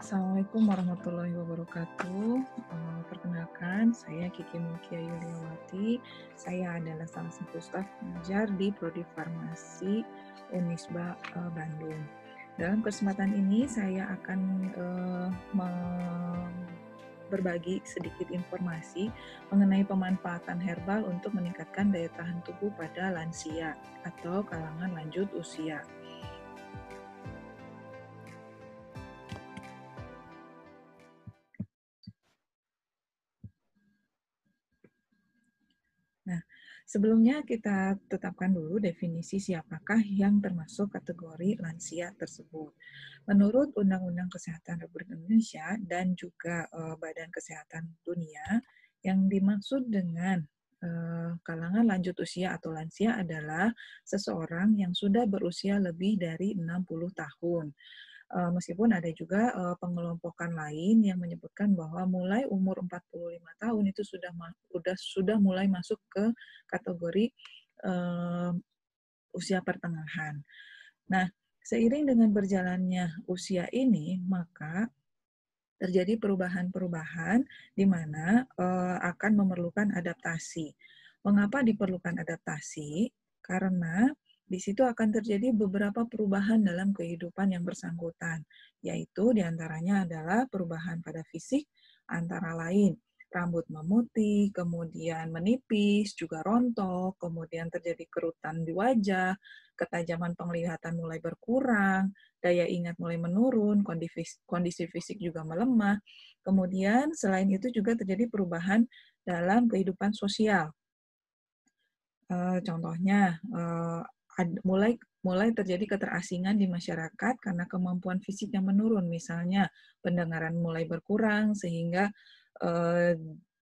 Assalamualaikum warahmatullahi wabarakatuh. Perkenalkan, saya Kiki Mukia Yuliawati. Saya adalah salah satu staf pengajar di Prodi Farmasi Unisba Bandung. Dalam kesempatan ini saya akan berbagi sedikit informasi mengenai pemanfaatan herbal untuk meningkatkan daya tahan tubuh pada lansia atau kalangan lanjut usia. Nah, sebelumnya kita tetapkan dulu definisi siapakah yang termasuk kategori lansia tersebut. Menurut Undang-Undang Kesehatan Republik Indonesia dan juga Badan Kesehatan Dunia, yang dimaksud dengan kalangan lanjut usia atau lansia adalah seseorang yang sudah berusia lebih dari 60 tahun. Meskipun ada juga pengelompokan lain yang menyebutkan bahwa mulai umur 45 tahun itu sudah mulai masuk ke kategori usia pertengahan. Nah, seiring dengan berjalannya usia ini, maka terjadi perubahan-perubahan di mana akan memerlukan adaptasi. Mengapa diperlukan adaptasi? Karena di situ akan terjadi beberapa perubahan dalam kehidupan yang bersangkutan, yaitu diantaranya adalah perubahan pada fisik antara lain rambut memutih, kemudian menipis, juga rontok, kemudian terjadi kerutan di wajah, ketajaman penglihatan mulai berkurang, daya ingat mulai menurun, kondisi fisik juga melemah. Kemudian selain itu juga terjadi perubahan dalam kehidupan sosial. Contohnya, mulai terjadi keterasingan di masyarakat karena kemampuan fisik yang menurun. Misalnya, pendengaran mulai berkurang sehingga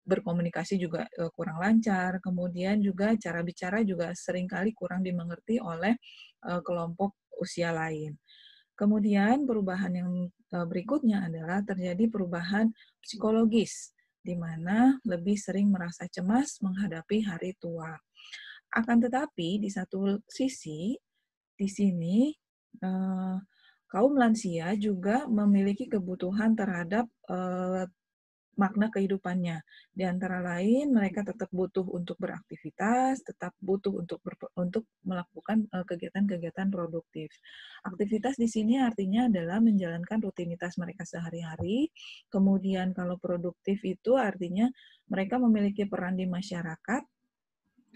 berkomunikasi juga kurang lancar. Kemudian juga cara bicara juga seringkali kurang dimengerti oleh kelompok usia lain. Kemudian perubahan yang berikutnya adalah terjadi perubahan psikologis, di mana lebih sering merasa cemas menghadapi hari tua. Akan tetapi di satu sisi, di sini kaum lansia juga memiliki kebutuhan terhadap makna kehidupannya. Di antara lain, mereka tetap butuh untuk beraktivitas, tetap butuh untuk melakukan kegiatan-kegiatan produktif. Aktivitas di sini artinya adalah menjalankan rutinitas mereka sehari-hari. Kemudian kalau produktif itu artinya mereka memiliki peran di masyarakat,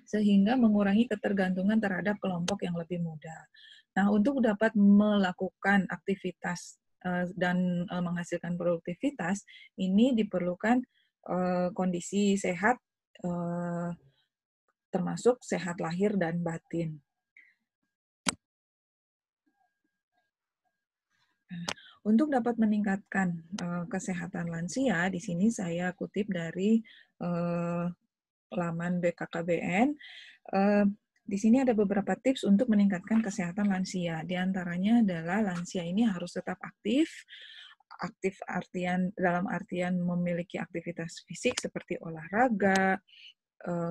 sehingga mengurangi ketergantungan terhadap kelompok yang lebih muda. Nah, untuk dapat melakukan aktivitas dan menghasilkan produktivitas, ini diperlukan kondisi sehat, termasuk sehat lahir dan batin. Untuk dapat meningkatkan kesehatan lansia, di sini saya kutip dari laman BKKBN. Di sini ada beberapa tips untuk meningkatkan kesehatan lansia. Di antaranya adalah lansia ini harus tetap aktif dalam artian memiliki aktivitas fisik seperti olahraga,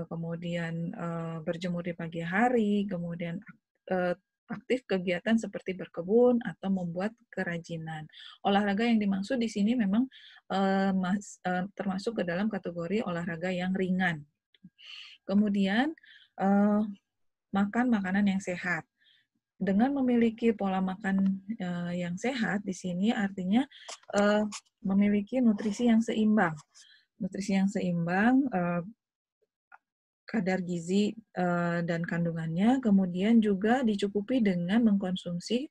kemudian berjemur di pagi hari, kemudian aktif kegiatan seperti berkebun atau membuat kerajinan. Olahraga yang dimaksud di sini memang termasuk ke dalam kategori olahraga yang ringan. Kemudian makan makanan yang sehat. Dengan memiliki pola makan yang sehat di sini artinya memiliki nutrisi yang seimbang. Nutrisi yang seimbang, kadar gizi dan kandungannya, kemudian juga dicukupi dengan mengkonsumsi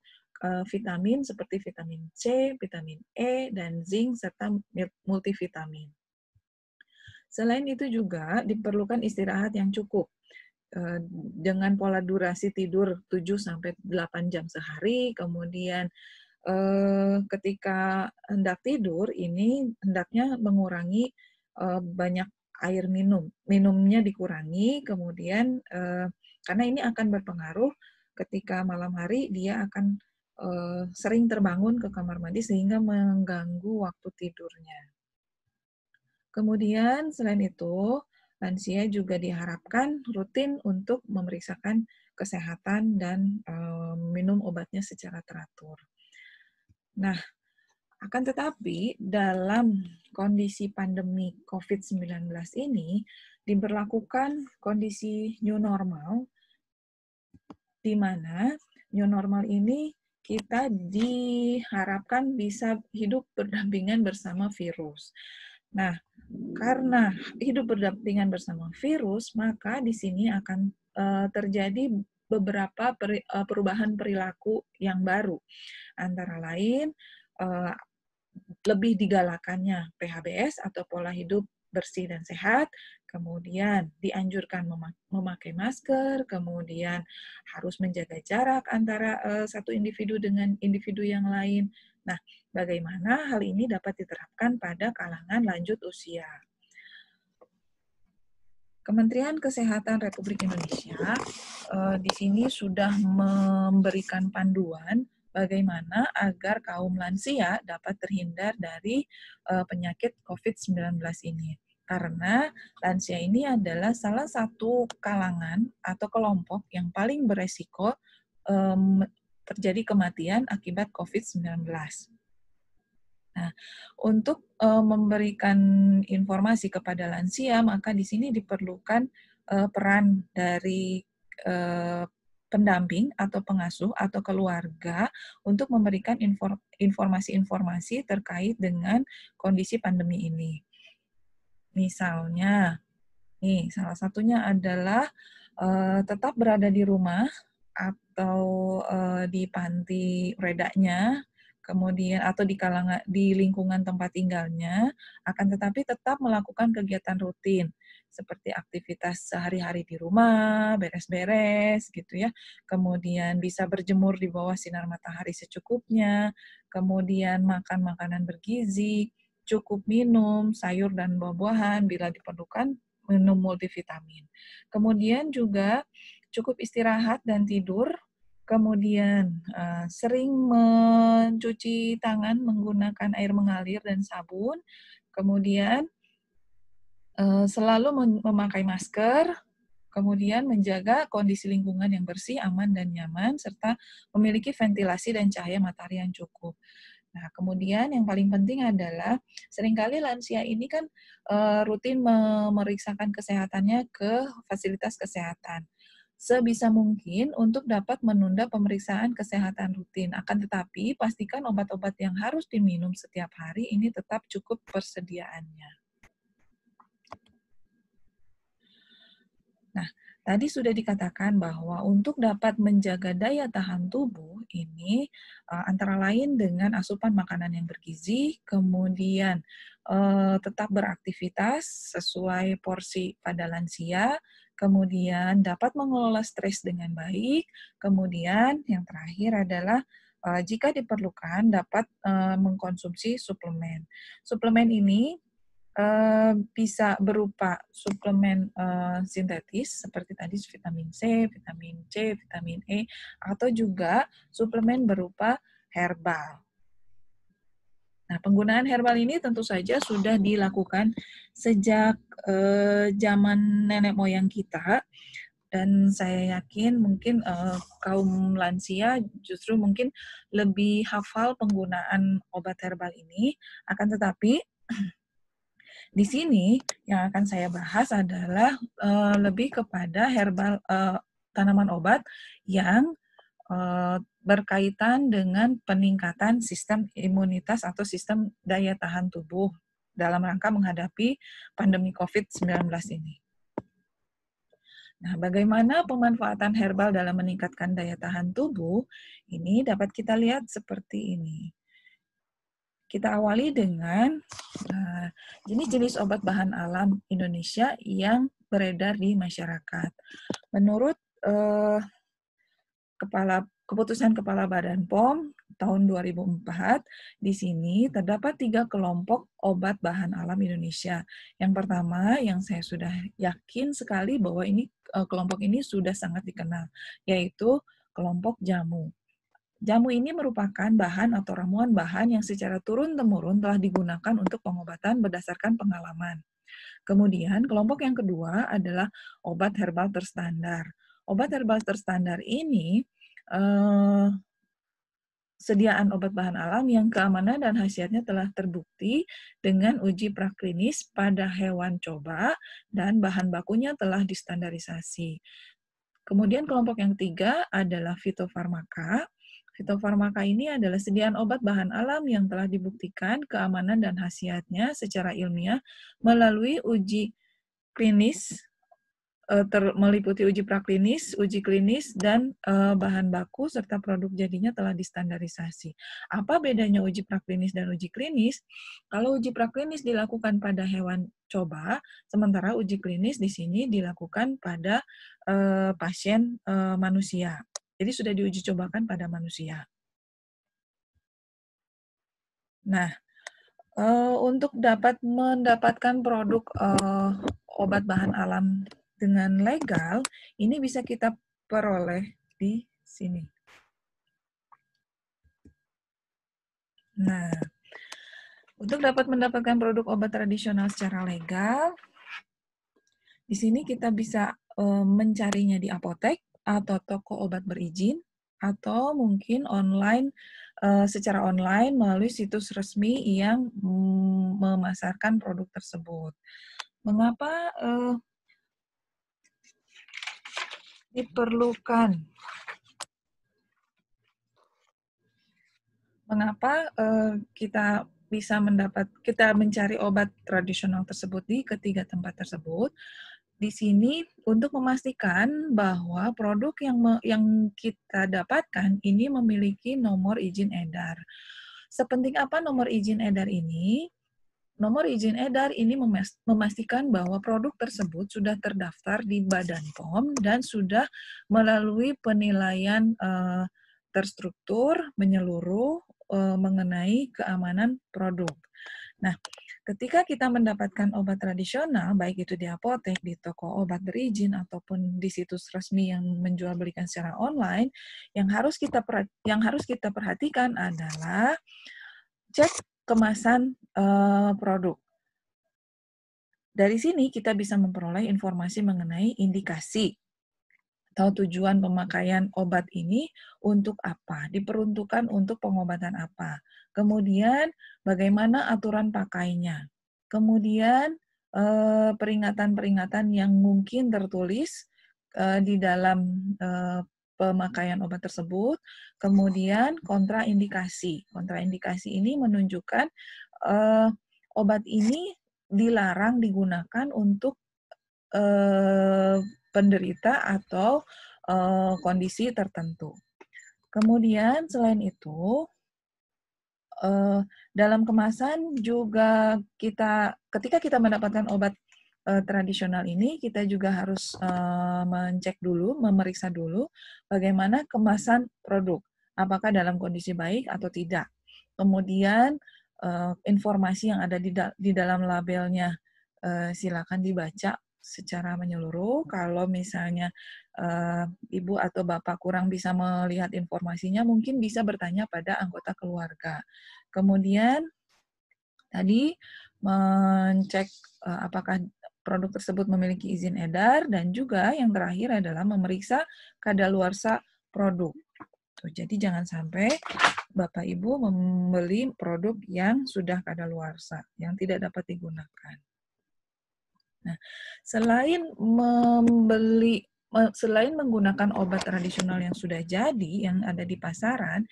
vitamin seperti vitamin C, vitamin E, dan zinc, serta multivitamin. Selain itu juga diperlukan istirahat yang cukup. Dengan pola durasi tidur 7-8 jam sehari, kemudian ketika hendak tidur, ini hendaknya mengurangi banyak air minumnya dikurangi, kemudian karena ini akan berpengaruh ketika malam hari dia akan sering terbangun ke kamar mandi sehingga mengganggu waktu tidurnya. Kemudian selain itu, lansia juga diharapkan rutin untuk memeriksakan kesehatan dan minum obatnya secara teratur. Nah, Akan tetapi, dalam kondisi pandemi COVID-19 ini, diberlakukan kondisi new normal, di mana new normal ini kita diharapkan bisa hidup berdampingan bersama virus. Nah, karena hidup berdampingan bersama virus, maka di sini akan terjadi beberapa perubahan perilaku yang baru. Antara lain, lebih digalakannya PHBS atau pola hidup bersih dan sehat, kemudian dianjurkan memakai masker, kemudian harus menjaga jarak antara satu individu dengan individu yang lain. Nah, bagaimana hal ini dapat diterapkan pada kalangan lanjut usia? Kementerian Kesehatan Republik Indonesia di sini sudah memberikan panduan bagaimana agar kaum lansia dapat terhindar dari penyakit COVID-19 ini. Karena lansia ini adalah salah satu kalangan atau kelompok yang paling beresiko terjadi kematian akibat COVID-19. Nah, untuk memberikan informasi kepada lansia, maka di sini diperlukan peran dari pendamping atau pengasuh atau keluarga untuk memberikan informasi-informasi terkait dengan kondisi pandemi ini. Misalnya, nih salah satunya adalah tetap berada di rumah atau di panti redanya, kemudian atau di lingkungan tempat tinggalnya, akan tetapi tetap melakukan kegiatan rutin seperti aktivitas sehari-hari di rumah, beres-beres gitu ya. Kemudian bisa berjemur di bawah sinar matahari secukupnya, kemudian makan makanan bergizi, cukup minum sayur dan buah-buahan bila diperlukan minum multivitamin. Kemudian juga cukup istirahat dan tidur, kemudian sering mencuci tangan menggunakan air mengalir dan sabun, kemudian selalu memakai masker, kemudian menjaga kondisi lingkungan yang bersih, aman, dan nyaman, serta memiliki ventilasi dan cahaya matahari yang cukup. Nah, kemudian yang paling penting adalah seringkali lansia ini kan rutin memeriksakan kesehatannya ke fasilitas kesehatan. Sebisa mungkin untuk dapat menunda pemeriksaan kesehatan rutin. Akan tetapi, pastikan obat-obat yang harus diminum setiap hari ini tetap cukup persediaannya. Nah, tadi sudah dikatakan bahwa untuk dapat menjaga daya tahan tubuh ini antara lain dengan asupan makanan yang bergizi, kemudian tetap beraktivitas sesuai porsi pada lansia, kemudian dapat mengelola stres dengan baik, kemudian yang terakhir adalah jika diperlukan dapat mengkonsumsi suplemen. Suplemen ini bisa berupa suplemen sintetis seperti tadi vitamin C, vitamin C, vitamin E, atau juga suplemen berupa herbal. Nah, penggunaan herbal ini tentu saja sudah dilakukan sejak zaman nenek moyang kita, dan saya yakin mungkin kaum lansia justru mungkin lebih hafal penggunaan obat herbal ini, akan tetapi di sini yang akan saya bahas adalah lebih kepada herbal tanaman obat yang berkaitan dengan peningkatan sistem imunitas atau sistem daya tahan tubuh dalam rangka menghadapi pandemi COVID-19 ini. Nah, bagaimana pemanfaatan herbal dalam meningkatkan daya tahan tubuh? Ini dapat kita lihat seperti ini. Kita awali dengan jenis-jenis obat bahan alam Indonesia yang beredar di masyarakat. Menurut keputusan Kepala Badan POM tahun 2004, di sini terdapat 3 kelompok obat bahan alam Indonesia. Yang pertama, yang saya sudah yakin sekali bahwa ini kelompok ini sudah sangat dikenal, yaitu kelompok jamu. Jamu ini merupakan bahan atau ramuan bahan yang secara turun-temurun telah digunakan untuk pengobatan berdasarkan pengalaman. Kemudian, kelompok yang kedua adalah obat herbal terstandar. Obat herbal terstandar ini sediaan obat bahan alam yang keamanan dan khasiatnya telah terbukti dengan uji praklinis pada hewan coba dan bahan bakunya telah distandarisasi. Kemudian kelompok yang ketiga adalah fitofarmaka. Fitofarmaka ini adalah sediaan obat bahan alam yang telah dibuktikan keamanan dan khasiatnya secara ilmiah melalui uji klinis, meliputi uji praklinis, uji klinis, dan bahan baku serta produk jadinya telah distandarisasi. Apa bedanya uji praklinis dan uji klinis? Kalau uji praklinis dilakukan pada hewan coba, sementara uji klinis di sini dilakukan pada pasien manusia. Jadi sudah diuji cobakan pada manusia. Nah, untuk dapat mendapatkan produk obat bahan alam dengan legal, ini bisa kita peroleh di sini. Nah, untuk dapat mendapatkan produk obat tradisional secara legal, di sini kita bisa mencarinya di apotek atau toko obat berizin, atau mungkin online, secara online melalui situs resmi yang memasarkan produk tersebut. Mengapa diperlukan? Mengapa kita mencari obat tradisional tersebut di ketiga tempat tersebut? Di sini untuk memastikan bahwa produk yang kita dapatkan ini memiliki nomor izin edar. Sepenting apa nomor izin edar ini? Nomor izin edar ini memastikan bahwa produk tersebut sudah terdaftar di Badan POM dan sudah melalui penilaian terstruktur, menyeluruh, mengenai keamanan produk. Nah, ketika kita mendapatkan obat tradisional, baik itu di apotek, di toko obat berizin, ataupun di situs resmi yang menjual belikan secara online, yang harus kita perhatikan adalah cek kemasan produk. Dari sini kita bisa memperoleh informasi mengenai indikasi atau tujuan pemakaian obat ini untuk apa, diperuntukkan untuk pengobatan apa. Kemudian bagaimana aturan pakainya. Kemudian peringatan-peringatan yang mungkin tertulis di dalam pemakaian obat tersebut. Kemudian kontraindikasi. Kontraindikasi ini menunjukkan obat ini dilarang digunakan untuk penderita atau kondisi tertentu. Kemudian selain itu, dalam kemasan juga ketika kita mendapatkan obat tradisional ini, kita juga harus mencek dulu, memeriksa dulu bagaimana kemasan produk, apakah dalam kondisi baik atau tidak. Kemudian informasi yang ada di dalam labelnya silakan dibaca secara menyeluruh. Kalau misalnya ibu atau bapak kurang bisa melihat informasinya, mungkin bisa bertanya pada anggota keluarga. Kemudian tadi mencek apakah produk tersebut memiliki izin edar, dan juga yang terakhir adalah memeriksa kadaluarsa produk. Jadi jangan sampai Bapak Ibu membeli produk yang sudah kadaluarsa, yang tidak dapat digunakan. Nah, selain menggunakan obat tradisional yang sudah jadi, yang ada di pasaran,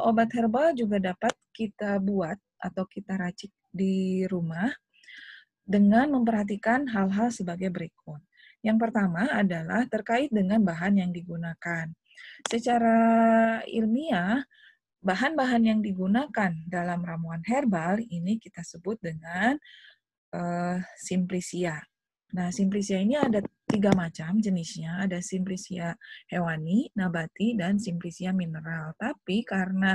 obat herbal juga dapat kita buat atau kita racik di rumah dengan memperhatikan hal-hal sebagai berikut. Yang pertama adalah terkait dengan bahan yang digunakan. Secara ilmiah, bahan-bahan yang digunakan dalam ramuan herbal ini kita sebut dengan Simplicia. Nah, Simplicia ini ada 3 macam jenisnya, ada Simplicia hewani, nabati, dan Simplicia mineral. Tapi karena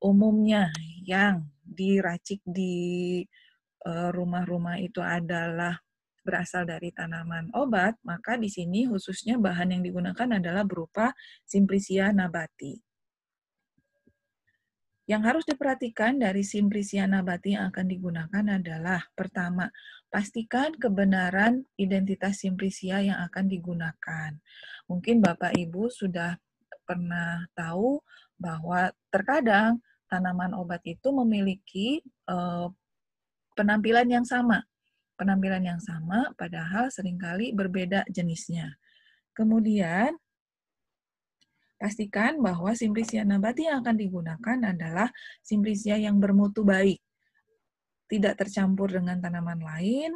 umumnya yang diracik di rumah-rumah itu adalah berasal dari tanaman obat, maka di sini khususnya bahan yang digunakan adalah berupa Simplicia nabati. Yang harus diperhatikan dari Simplicia nabati yang akan digunakan adalah, pertama, pastikan kebenaran identitas Simplicia yang akan digunakan. Mungkin Bapak Ibu sudah pernah tahu bahwa terkadang tanaman obat itu memiliki penampilan yang sama. Penampilan yang sama, padahal seringkali berbeda jenisnya. Kemudian, pastikan bahwa Simplisia nabati yang akan digunakan adalah Simplisia yang bermutu baik, tidak tercampur dengan tanaman lain,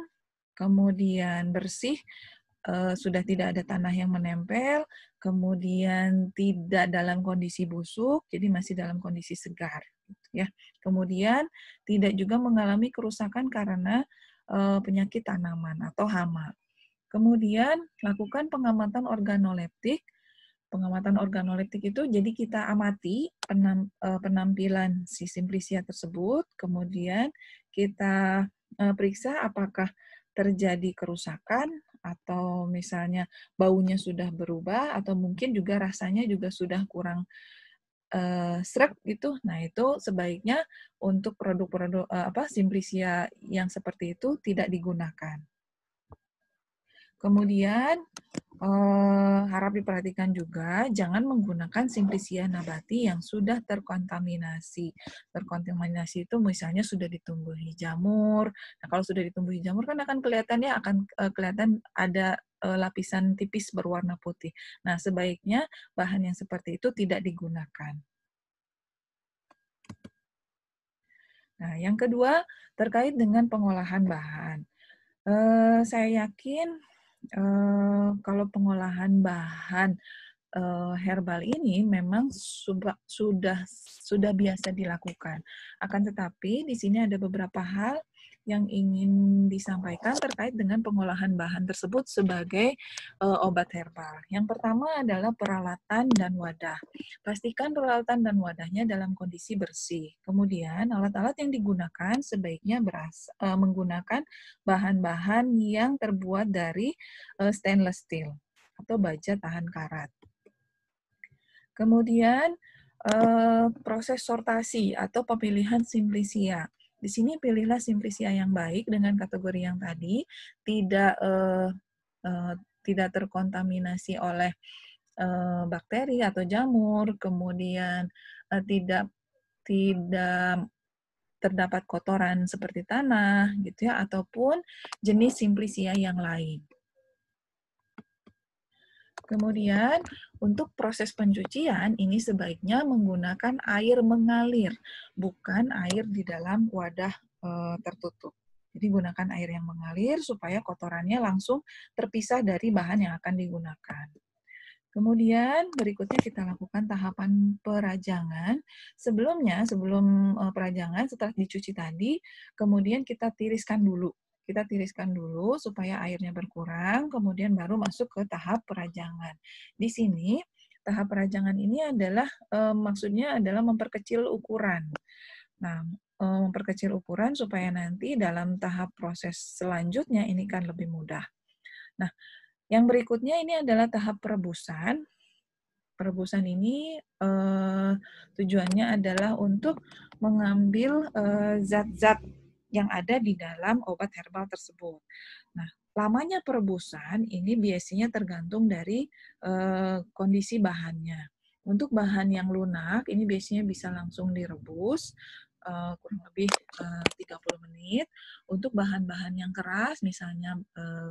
kemudian bersih, sudah tidak ada tanah yang menempel, kemudian tidak dalam kondisi busuk, jadi masih dalam kondisi segar, gitu ya. Kemudian tidak juga mengalami kerusakan karena penyakit tanaman atau hama. Kemudian lakukan pengamatan organoleptik. Pengamatan organoleptik itu jadi kita amati penampilan si Simplisia tersebut, kemudian kita periksa apakah terjadi kerusakan atau misalnya baunya sudah berubah atau mungkin juga rasanya juga sudah kurang sreg gitu. Nah, itu sebaiknya untuk produk-produk Simplisia yang seperti itu tidak digunakan. Kemudian harap diperhatikan juga, jangan menggunakan Simplisia nabati yang sudah terkontaminasi. Terkontaminasi itu misalnya sudah ditumbuhi jamur. Nah, kalau sudah ditumbuhi jamur kan akan kelihatannya kelihatan ada lapisan tipis berwarna putih. Nah, sebaiknya bahan yang seperti itu tidak digunakan. Nah, yang kedua terkait dengan pengolahan bahan. Saya yakin kalau pengolahan bahan herbal ini memang sudah biasa dilakukan. Akan tetapi di sini ada beberapa hal yang ingin disampaikan terkait dengan pengolahan bahan tersebut sebagai obat herbal. Yang pertama adalah peralatan dan wadah. Pastikan peralatan dan wadahnya dalam kondisi bersih. Kemudian alat-alat yang digunakan sebaiknya menggunakan bahan-bahan yang terbuat dari stainless steel atau baja tahan karat. Kemudian proses sortasi atau pemilihan Simplisia. Di sini pilihlah Simplisia yang baik dengan kategori yang tadi, tidak tidak terkontaminasi oleh bakteri atau jamur, kemudian tidak tidak terdapat kotoran seperti tanah gitu ya, ataupun jenis Simplisia yang lain. Kemudian, untuk proses pencucian, ini sebaiknya menggunakan air mengalir, bukan air di dalam wadah tertutup. Jadi, gunakan air yang mengalir supaya kotorannya langsung terpisah dari bahan yang akan digunakan. Kemudian, berikutnya kita lakukan tahapan perajangan. Sebelumnya, sebelum perajangan, setelah dicuci tadi, kemudian kita tiriskan dulu. Kita tiriskan dulu supaya airnya berkurang, kemudian baru masuk ke tahap perajangan. Di sini, tahap perajangan ini adalah maksudnya adalah memperkecil ukuran. Nah, memperkecil ukuran supaya nanti dalam tahap proses selanjutnya ini kan lebih mudah. Nah, yang berikutnya ini adalah tahap perebusan. Perebusan ini tujuannya adalah untuk mengambil zat-zat yang ada di dalam obat herbal tersebut. Nah, lamanya perebusan ini biasanya tergantung dari kondisi bahannya. Untuk bahan yang lunak, ini biasanya bisa langsung direbus kurang lebih 30 menit. Untuk bahan-bahan yang keras, misalnya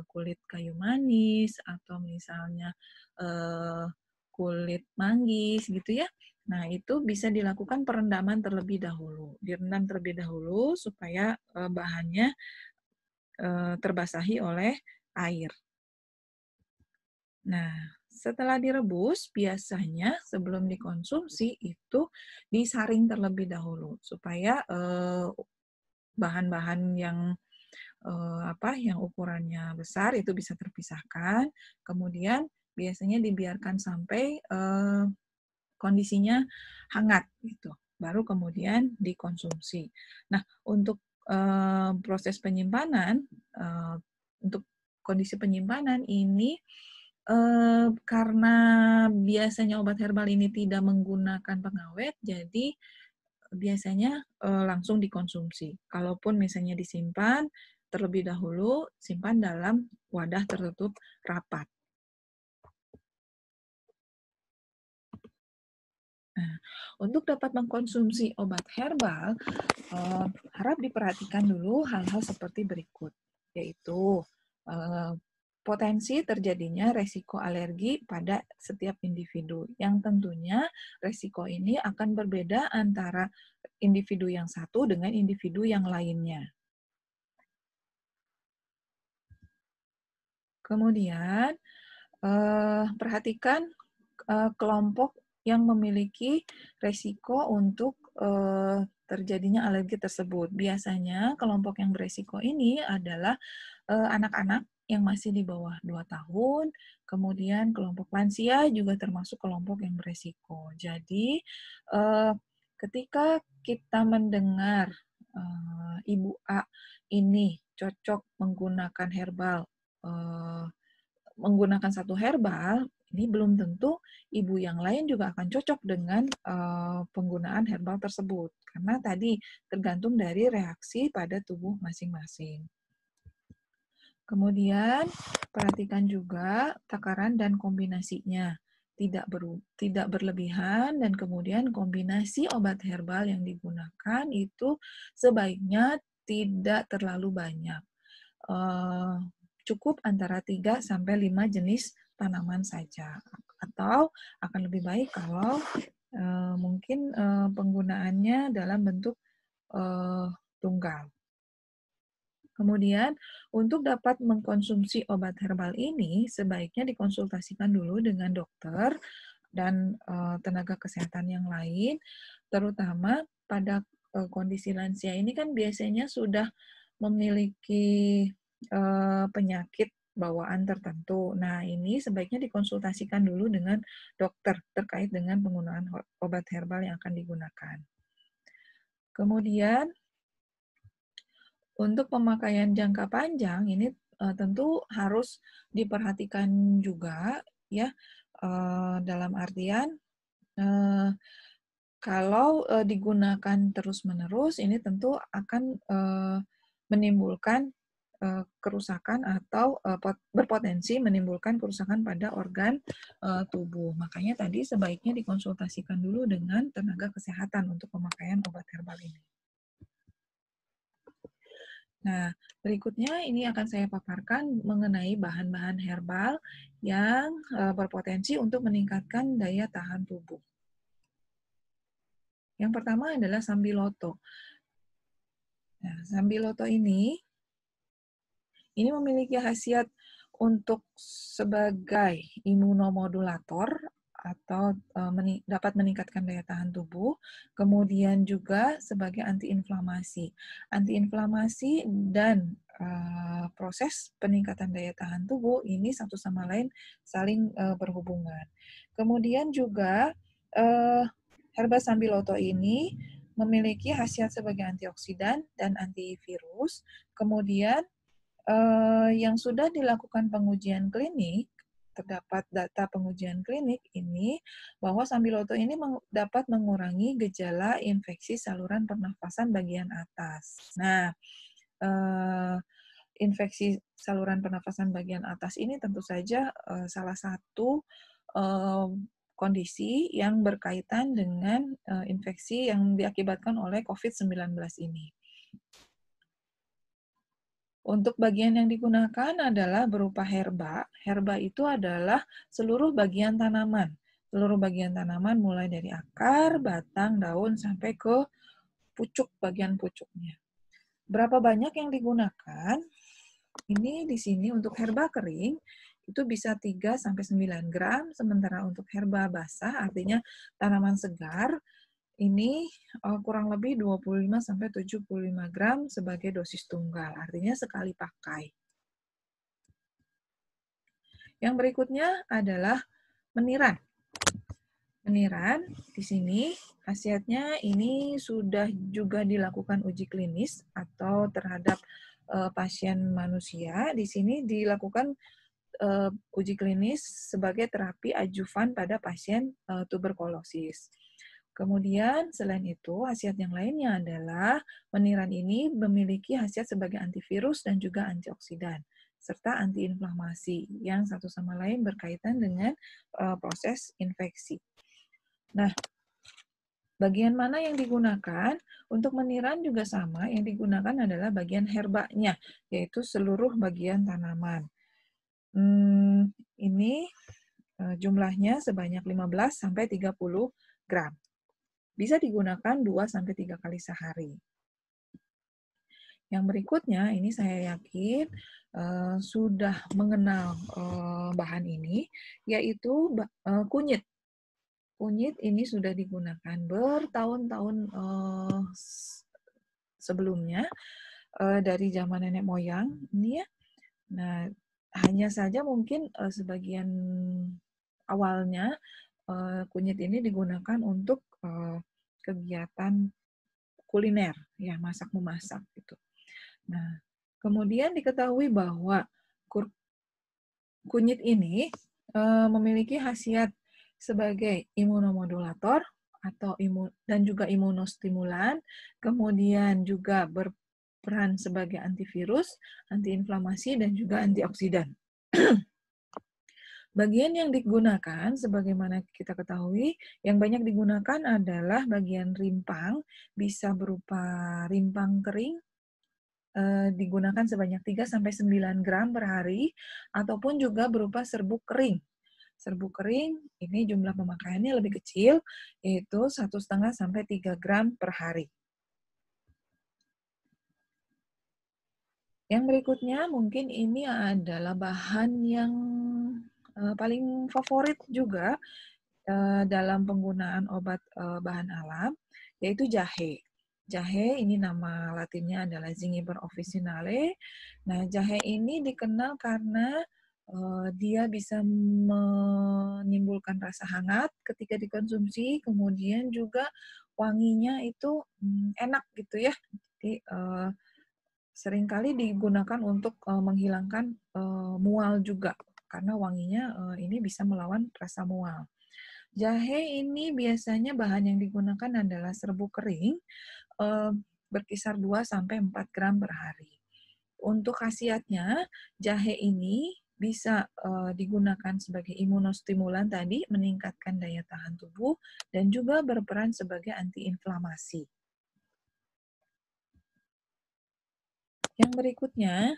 kulit kayu manis, atau misalnya kulit manggis gitu ya. Nah, itu bisa dilakukan perendaman terlebih dahulu. Direndam terlebih dahulu supaya bahannya terbasahi oleh air. Nah, setelah direbus, biasanya sebelum dikonsumsi itu disaring terlebih dahulu supaya bahan-bahan yang yang ukurannya besar itu bisa terpisahkan. Kemudian biasanya dibiarkan sampai kondisinya hangat gitu, baru kemudian dikonsumsi. Nah, untuk proses penyimpanan, untuk kondisi penyimpanan ini karena biasanya obat herbal ini tidak menggunakan pengawet, jadi biasanya langsung dikonsumsi. Kalaupun misalnya disimpan, terlebih dahulu simpan dalam wadah tertutup rapat. Nah, Untuk dapat mengkonsumsi obat herbal, harap diperhatikan dulu hal-hal seperti berikut, yaitu potensi terjadinya resiko alergi pada setiap individu, yang tentunya resiko ini akan berbeda antara individu yang satu dengan individu yang lainnya. Kemudian, perhatikan kelompok yang memiliki resiko untuk terjadinya alergi tersebut. Biasanya kelompok yang beresiko ini adalah anak-anak yang masih di bawah 2 tahun, kemudian kelompok lansia juga termasuk kelompok yang beresiko. Jadi, eh, ketika kita mendengar Ibu A ini cocok menggunakan herbal, eh, menggunakan satu herbal, ini belum tentu ibu yang lain juga akan cocok dengan penggunaan herbal tersebut. Karena tadi tergantung dari reaksi pada tubuh masing-masing. Kemudian, perhatikan juga takaran dan kombinasinya. Tidak berlebihan, dan kemudian kombinasi obat herbal yang digunakan itu sebaiknya tidak terlalu banyak. Cukup antara 3 sampai 5 jenis tanaman saja. Atau akan lebih baik kalau mungkin penggunaannya dalam bentuk tunggal. Kemudian, untuk dapat mengkonsumsi obat herbal ini, sebaiknya dikonsultasikan dulu dengan dokter dan tenaga kesehatan yang lain, terutama pada kondisi lansia ini kan biasanya sudah memiliki penyakit bawaan tertentu. Nah, ini sebaiknya dikonsultasikan dulu dengan dokter terkait dengan penggunaan obat herbal yang akan digunakan. Kemudian, untuk pemakaian jangka panjang ini tentu harus diperhatikan juga ya, dalam artian kalau digunakan terus-menerus ini tentu akan menimbulkan kerusakan atau berpotensi menimbulkan kerusakan pada organ tubuh. Makanya tadi sebaiknya dikonsultasikan dulu dengan tenaga kesehatan untuk pemakaian obat herbal ini. Nah, berikutnya ini akan saya paparkan mengenai bahan-bahan herbal yang berpotensi untuk meningkatkan daya tahan tubuh. Yang pertama adalah sambiloto. Nah, sambiloto ini memiliki khasiat untuk sebagai imunomodulator atau dapat meningkatkan daya tahan tubuh, kemudian juga sebagai antiinflamasi. Antiinflamasi dan proses peningkatan daya tahan tubuh ini satu sama lain saling berhubungan. Kemudian juga herba sambiloto ini memiliki khasiat sebagai antioksidan dan antivirus. Kemudian yang sudah dilakukan pengujian klinik, terdapat data pengujian klinik ini bahwa sambiloto ini dapat mengurangi gejala infeksi saluran pernafasan bagian atas. Nah, infeksi saluran pernafasan bagian atas ini tentu saja salah satu kondisi yang berkaitan dengan infeksi yang diakibatkan oleh COVID-19 ini. Untuk bagian yang digunakan adalah berupa herba. Herba itu adalah seluruh bagian tanaman. Seluruh bagian tanaman mulai dari akar, batang, daun, sampai ke pucuk, bagian pucuknya. Berapa banyak yang digunakan? Ini di sini untuk herba kering, itu bisa 3-9 gram, sementara untuk herba basah, artinya tanaman segar, ini kurang lebih 25-75 gram sebagai dosis tunggal, artinya sekali pakai. Yang berikutnya adalah meniran. Meniran di sini khasiatnya ini sudah juga dilakukan uji klinis atau terhadap pasien manusia. Di sini dilakukan uji klinis sebagai terapi adjuvan pada pasien tuberkulosis. Kemudian selain itu, khasiat yang lainnya adalah meniran ini memiliki khasiat sebagai antivirus dan juga antioksidan, serta antiinflamasi yang satu sama lain berkaitan dengan proses infeksi. Nah, Bagian mana yang digunakan? Untuk meniran juga sama, yang digunakan adalah bagian herbanya, yaitu seluruh bagian tanaman. Ini jumlahnya sebanyak 15-30 gram. Bisa digunakan 2-3 kali sehari. Yang berikutnya, ini saya yakin sudah mengenal bahan ini, yaitu kunyit. Kunyit ini sudah digunakan bertahun-tahun sebelumnya, dari zaman nenek moyang ini ya. Nah, hanya saja mungkin sebagian awalnya kunyit ini digunakan untuk kegiatan kuliner, ya masak-memasak gitu. Nah, kemudian diketahui bahwa kunyit ini memiliki khasiat sebagai imunomodulator atau dan juga imunostimulan, kemudian juga berperan sebagai antivirus, antiinflamasi, dan juga antioksidan. Bagian yang digunakan, sebagaimana kita ketahui, yang banyak digunakan adalah bagian rimpang, bisa berupa rimpang kering, digunakan sebanyak 3-9 gram per hari, ataupun juga berupa serbuk kering. Serbuk kering, ini jumlah pemakaiannya lebih kecil, yaitu 1,5-3 gram per hari. Yang berikutnya, mungkin ini adalah bahan yang paling favorit juga dalam penggunaan obat bahan alam, yaitu jahe. Jahe ini nama latinnya adalah Zingiber officinale. Nah, jahe ini dikenal karena dia bisa menimbulkan rasa hangat ketika dikonsumsi, kemudian juga wanginya itu enak gitu ya. Jadi seringkali digunakan untuk menghilangkan mual juga, karena wanginya ini bisa melawan rasa mual. Jahe ini biasanya bahan yang digunakan adalah serbuk kering, berkisar 2-4 gram per hari. Untuk khasiatnya, jahe ini bisa digunakan sebagai imunostimulan tadi, meningkatkan daya tahan tubuh, dan juga berperan sebagai antiinflamasi. Yang berikutnya,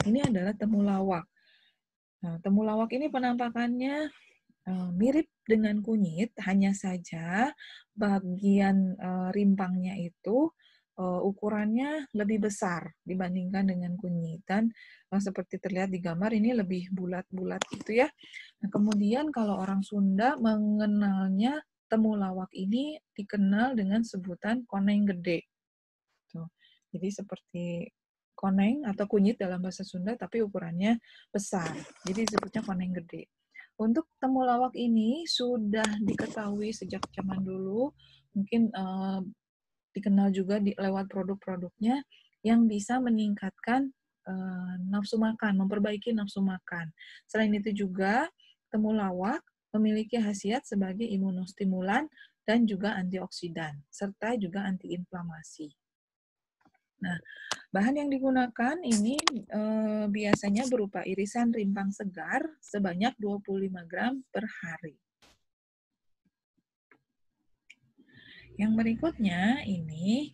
ini adalah temulawak. Nah, temulawak ini penampakannya mirip dengan kunyit, hanya saja bagian rimpangnya itu ukurannya lebih besar dibandingkan dengan kunyit. Dan seperti terlihat di gambar ini lebih bulat-bulat gitu ya. Nah, kemudian kalau orang Sunda mengenalnya temulawak ini dikenal dengan sebutan koneng gede. Tuh. Jadi seperti koneng atau kunyit dalam bahasa Sunda, tapi ukurannya besar. Jadi disebutnya koneng gede. Untuk temulawak ini sudah diketahui sejak zaman dulu, mungkin dikenal juga lewat produk-produknya yang bisa meningkatkan nafsu makan, memperbaiki nafsu makan. Selain itu juga temulawak memiliki khasiat sebagai imunostimulan dan juga antioksidan, serta juga antiinflamasi. Nah, bahan yang digunakan ini biasanya berupa irisan rimpang segar sebanyak 25 gram per hari. Yang berikutnya ini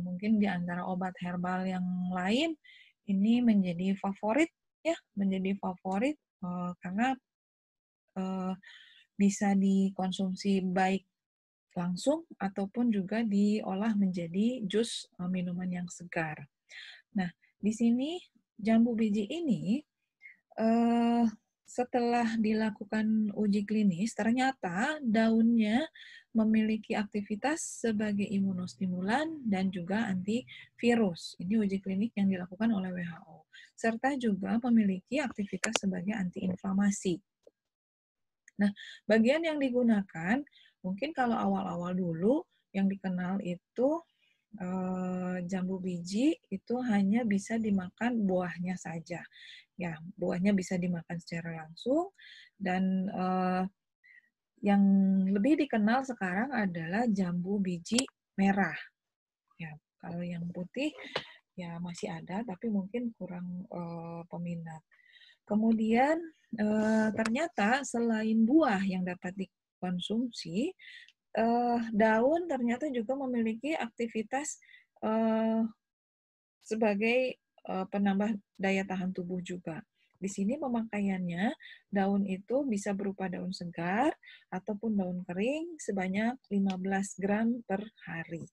mungkin di antara obat herbal yang lain ini menjadi favorit ya, menjadi favorit karena bisa dikonsumsi baik langsung ataupun juga diolah menjadi jus minuman yang segar. Nah, di sini jambu biji ini setelah dilakukan uji klinis, ternyata daunnya memiliki aktivitas sebagai imunostimulan dan juga antivirus. Ini uji klinik yang dilakukan oleh WHO. Serta juga memiliki aktivitas sebagai antiinflamasi. Nah, bagian yang digunakan, mungkin kalau awal-awal dulu yang dikenal itu jambu biji itu hanya bisa dimakan buahnya saja. Ya, buahnya bisa dimakan secara langsung, dan yang lebih dikenal sekarang adalah jambu biji merah. Ya, kalau yang putih ya masih ada, tapi mungkin kurang peminat. Kemudian ternyata selain buah yang dapat dikonsumsi, daun ternyata juga memiliki aktivitas sebagai penambah daya tahan tubuh juga. Di sini pemakaiannya, daun itu bisa berupa daun segar ataupun daun kering sebanyak 15 gram per hari.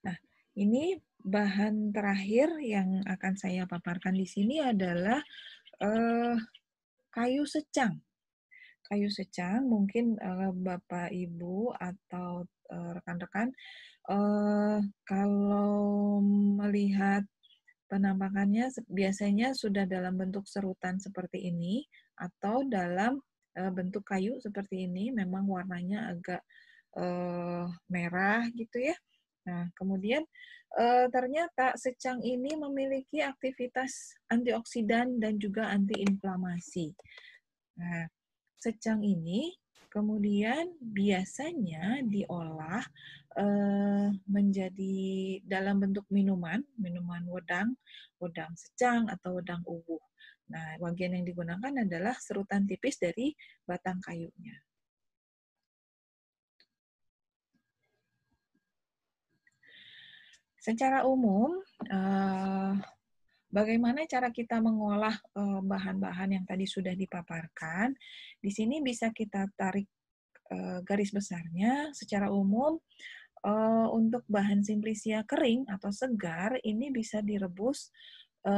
Nah, ini bahan terakhir yang akan saya paparkan di sini adalah kayu secang. Kayu secang mungkin Bapak, Ibu, atau rekan-rekan kalau melihat penampakannya biasanya sudah dalam bentuk serutan seperti ini atau dalam bentuk kayu seperti ini, memang warnanya agak merah gitu ya. Nah, kemudian ternyata secang ini memiliki aktivitas antioksidan dan juga antiinflamasi. Nah, secang ini kemudian biasanya diolah menjadi dalam bentuk minuman, minuman wedang, wedang secang atau wedang ubuh. Nah, bagian yang digunakan adalah serutan tipis dari batang kayunya. Secara umum, bagaimana cara kita mengolah bahan-bahan yang tadi sudah dipaparkan? Di sini bisa kita tarik garis besarnya. Secara umum, untuk bahan simplisia kering atau segar, ini bisa direbus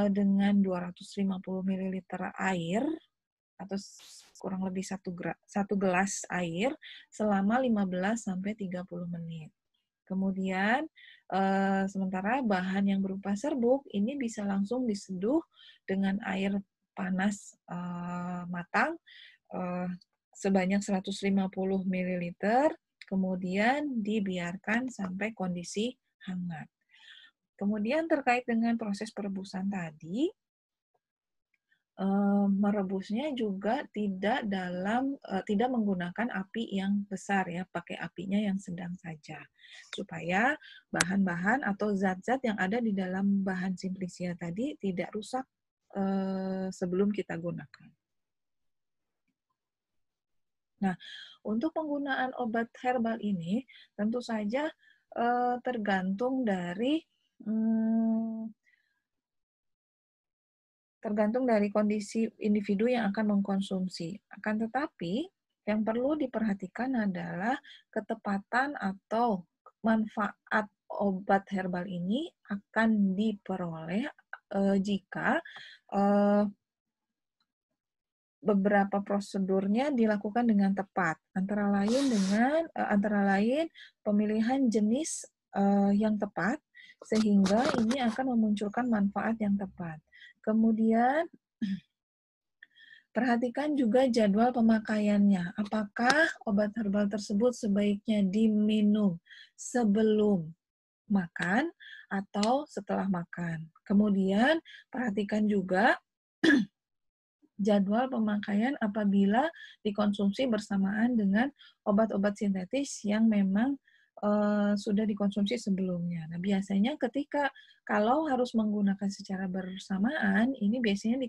dengan 250 ml air atau kurang lebih 1 gelas air selama 15-30 menit. Kemudian, sementara bahan yang berupa serbuk ini bisa langsung diseduh dengan air panas matang sebanyak 150 ml, kemudian dibiarkan sampai kondisi hangat. Kemudian terkait dengan proses perebusan tadi, merebusnya juga tidak menggunakan api yang besar ya, pakai apinya yang sedang saja. Supaya bahan-bahan atau zat-zat yang ada di dalam bahan simplisia tadi tidak rusak sebelum kita gunakan. Nah, untuk penggunaan obat herbal ini tentu saja tergantung dari kondisi individu yang akan mengkonsumsi. Akan tetapi, yang perlu diperhatikan adalah ketepatan atau manfaat obat herbal ini akan diperoleh jika beberapa prosedurnya dilakukan dengan tepat, antara lain pemilihan jenis yang tepat, sehingga ini akan memunculkan manfaat yang tepat. Kemudian, perhatikan juga jadwal pemakaiannya. Apakah obat herbal tersebut sebaiknya diminum sebelum makan atau setelah makan. Kemudian, perhatikan juga jadwal pemakaian apabila dikonsumsi bersamaan dengan obat-obat sintetis yang memang sudah dikonsumsi sebelumnya. Nah, biasanya kalau harus menggunakan secara bersamaan, ini biasanya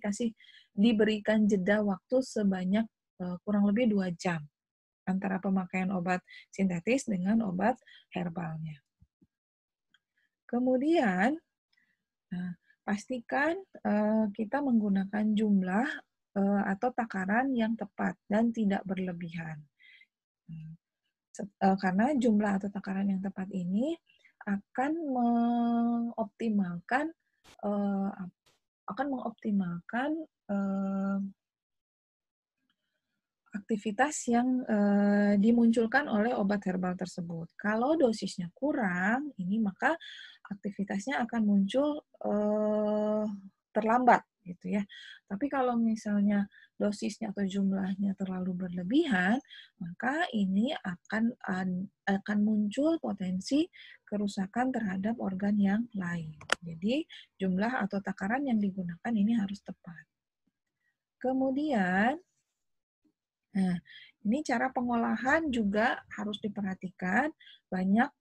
diberikan jeda waktu sebanyak kurang lebih 2 jam antara pemakaian obat sintetis dengan obat herbalnya. Kemudian, pastikan kita menggunakan jumlah atau takaran yang tepat dan tidak berlebihan. Karena jumlah atau takaran yang tepat ini akan mengoptimalkan aktivitas yang dimunculkan oleh obat herbal tersebut. Kalau dosisnya kurang, ini maka aktivitasnya akan muncul terlambat gitu ya. Tapi kalau misalnya dosisnya atau jumlahnya terlalu berlebihan, maka ini akan muncul potensi kerusakan terhadap organ yang lain. Jadi jumlah atau takaran yang digunakan ini harus tepat. Kemudian, ini cara pengolahan juga harus diperhatikan. Banyak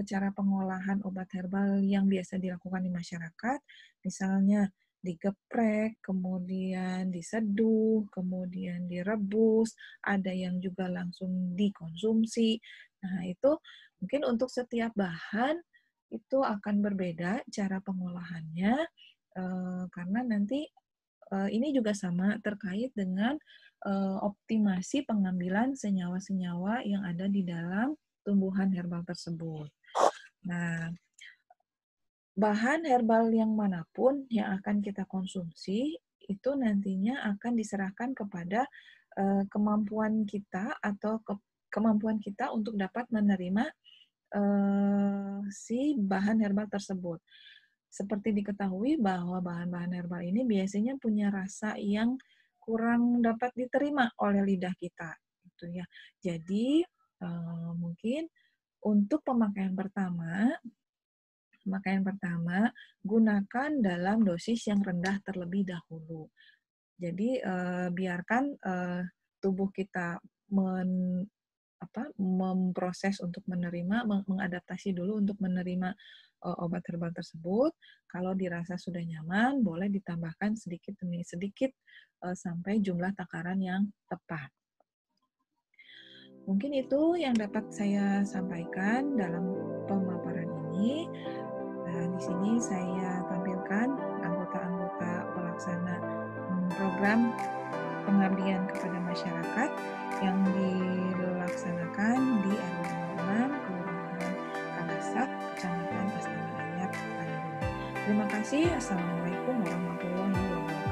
cara pengolahan obat herbal yang biasa dilakukan di masyarakat. Misalnya digeprek, kemudian diseduh, kemudian direbus, ada yang juga langsung dikonsumsi. Nah, itu mungkin untuk setiap bahan itu akan berbeda cara pengolahannya, karena nanti ini juga sama terkait dengan optimasi pengambilan senyawa-senyawa yang ada di dalam tumbuhan herbal tersebut. Nah, bahan herbal yang manapun yang akan kita konsumsi itu nantinya akan diserahkan kepada kemampuan kita atau kemampuan kita untuk dapat menerima si bahan herbal tersebut. Seperti diketahui bahwa bahan-bahan herbal ini biasanya punya rasa yang kurang dapat diterima oleh lidah kita, gitu ya. Jadi mungkin untuk pemakaian pertama gunakan dalam dosis yang rendah terlebih dahulu. Jadi biarkan tubuh kita memproses untuk menerima, mengadaptasi dulu untuk menerima obat herbal tersebut. Kalau dirasa sudah nyaman, boleh ditambahkan sedikit demi sedikit sampai jumlah takaran yang tepat. Mungkin itu yang dapat saya sampaikan dalam pemaparan ini. Nah, di sini saya tampilkan anggota-anggota pelaksana program pengabdian kepada masyarakat yang dilaksanakan di RW 6, Kelurahan Kalasak, Kecamatan Astana Anyar, Bandung. Terima kasih. Assalamualaikum warahmatullahi wabarakatuh.